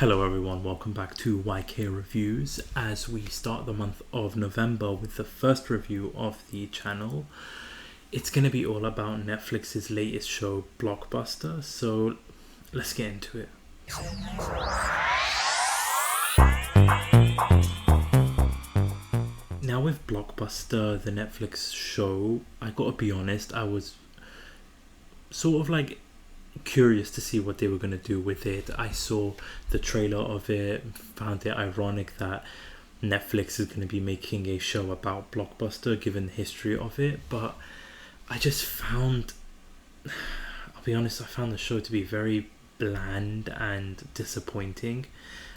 Hello everyone, welcome back to YK Reviews as we start the month of November with the first review of the channel. It's going to be all about Netflix's latest show, Blockbuster, so let's get into it. Now with Blockbuster, the Netflix show, I gotta be honest, I was sort of like curious to see what they were going to do with it. I saw the trailer of it, found it ironic that Netflix is going to be making a show about Blockbuster given the history of it, but I just found, I'll be honest, I found the show to be very bland and disappointing.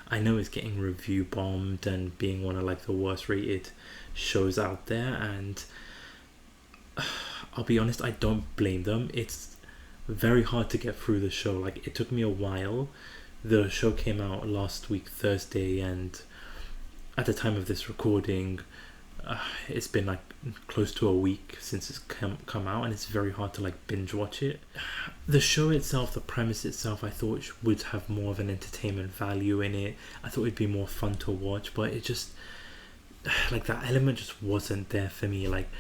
I know it's getting review bombed and being one of like the worst rated shows out there, and I'll be honest, I don't blame them. It's very hard to get through the show. Like, it took me a while. The show came out last week Thursday, and at the time of this recording it's been like close to a week since it's come out, and it's very hard to like binge watch it. The show itself, the premise itself, I thought would have more of an entertainment value in it. I thought it'd be more fun to watch, but it just like that element just wasn't there for me. Like,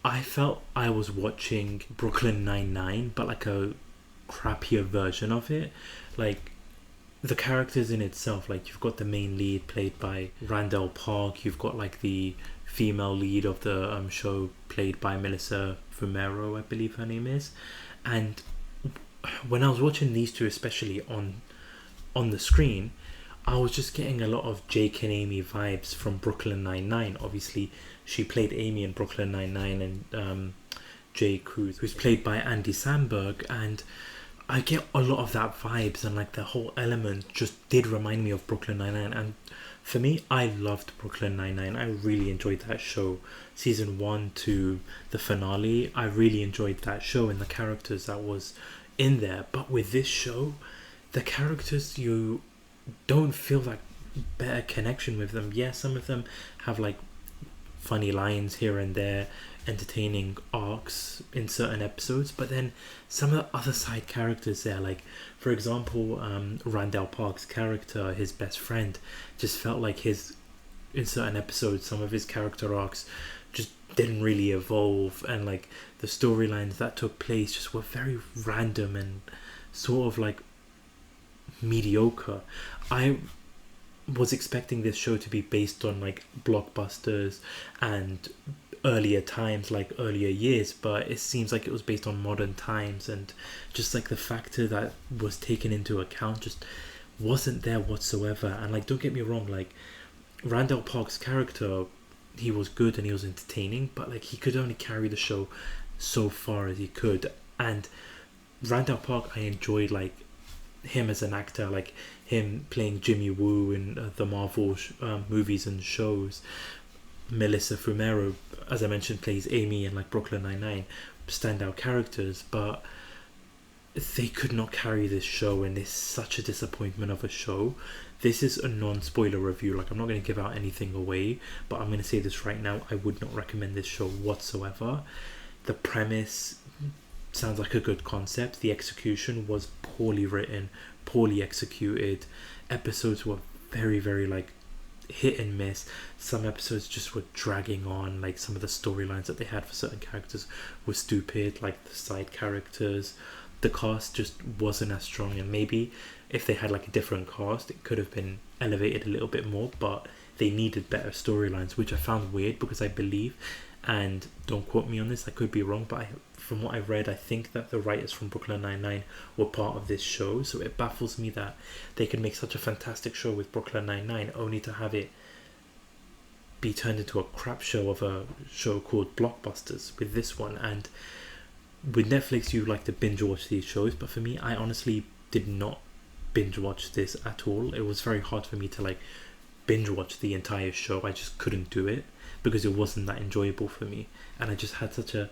I felt I was watching Brooklyn Nine-Nine, but like a crappier version of it. Like, the characters in itself, like you've got the main lead played by Randall Park, you've got like the female lead of the show played by Melissa Fumero, I believe her name is. And when I was watching these two, especially on the screen, I was just getting a lot of Jake and Amy vibes from Brooklyn Nine-Nine. Obviously, she played Amy in Brooklyn Nine-Nine, and Jake, who's played by Andy Samberg, and I get a lot of that vibes, and like the whole element just did remind me of Brooklyn Nine-Nine. And for me, I loved Brooklyn Nine-Nine. I really enjoyed that show. Season 1 to the finale, I really enjoyed that show and the characters that was in there. But with this show, the characters, you don't feel that better connection with them. Yeah, some of them have like funny lines here and there, entertaining arcs in certain episodes, but then some of the other side characters there, like for example Randall Park's character, his best friend, just felt like in certain episodes some of his character arcs just didn't really evolve, and like the storylines that took place just were very random and sort of like mediocre. I was expecting this show to be based on like blockbusters and earlier times, like earlier years, but it seems like it was based on modern times, and just like the factor that was taken into account just wasn't there whatsoever. And like, don't get me wrong, like Randall Park's character, he was good and he was entertaining, but like he could only carry the show so far as he could. And Randall Park, I enjoyed like him as an actor, like him playing Jimmy Woo in the Marvel movies and shows. Melissa Fumero, as I mentioned, plays Amy in like Brooklyn Nine-Nine, standout characters, but they could not carry this show, and it's such a disappointment of a show. This is a non-spoiler review, like I'm not going to give out anything away, but I'm going to say this right now, I would not recommend this show whatsoever. The premise sounds like a good concept. The execution was poorly written, poorly executed. Episodes were very, very like hit and miss. Some episodes just were dragging on, like some of the storylines that they had for certain characters were stupid, like the side characters. The cast just wasn't as strong, and maybe if they had like a different cast it could have been elevated a little bit more, but they needed better storylines, which I found weird because I believe, and don't quote me on this, I could be wrong, but from what I read, I think that the writers from Brooklyn Nine-Nine were part of this show, so it baffles me that they could make such a fantastic show with Brooklyn Nine-Nine only to have it be turned into a crap show of a show called Blockbusters with this one. And with Netflix, you like to binge watch these shows, but for me, I honestly did not binge watch this at all. It was very hard for me to like binge watch the entire show. I just couldn't do it because it wasn't that enjoyable for me, and I just had such a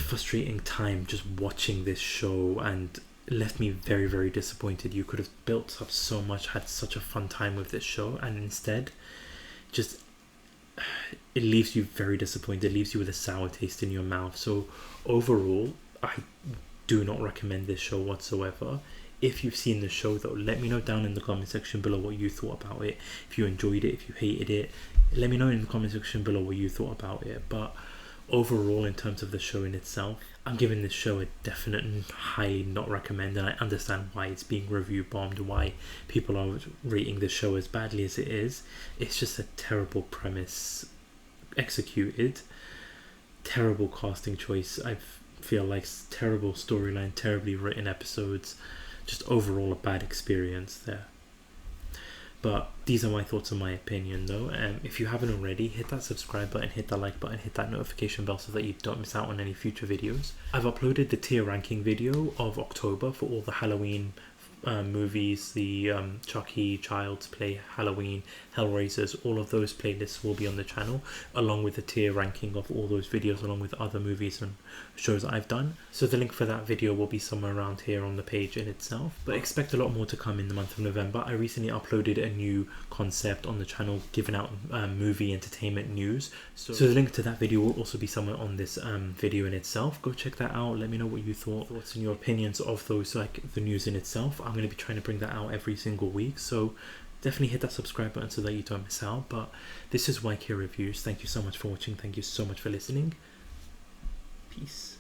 frustrating time just watching this show, and it left me very, very disappointed. You could have built up so much, had such a fun time with this show, and instead just it leaves you very disappointed. It leaves you with a sour taste in your mouth. So overall, I do not recommend this show whatsoever. If you've seen the show though, let me know down in the comment section below what you thought about it. If you enjoyed it, if you hated it, let me know in the comment section below what you thought about it. But overall, in terms of the show in itself, I'm giving this show a definite highly not recommend, and I understand why it's being review bombed, why people are rating the show as badly as it is. It's just a terrible premise executed, terrible casting choice. I feel like terrible storyline, terribly written episodes, just overall a bad experience there. But these are my thoughts and my opinion though. If you haven't already, hit that subscribe button, hit that like button, hit that notification bell so that you don't miss out on any future videos. I've uploaded the tier ranking video of October for all the Halloween movies, the Chucky, Child's Play, Halloween, Hellraisers. All of those playlists will be on the channel, along with the tier ranking of all those videos, along with other movies and shows that I've done. So the link for that video will be somewhere around here on the page in itself. But expect a lot more to come in the month of November. I recently uploaded a new concept on the channel, giving out movie entertainment news. So the link to that video will also be somewhere on this video in itself. Go check that out. Let me know what you thoughts and your opinions of those, like the news in itself. I'm going to be trying to bring that out every single week, so definitely hit that subscribe button so that you don't miss out. But this is YK Reviews. Thank you so much for watching. Thank you so much for listening. Peace.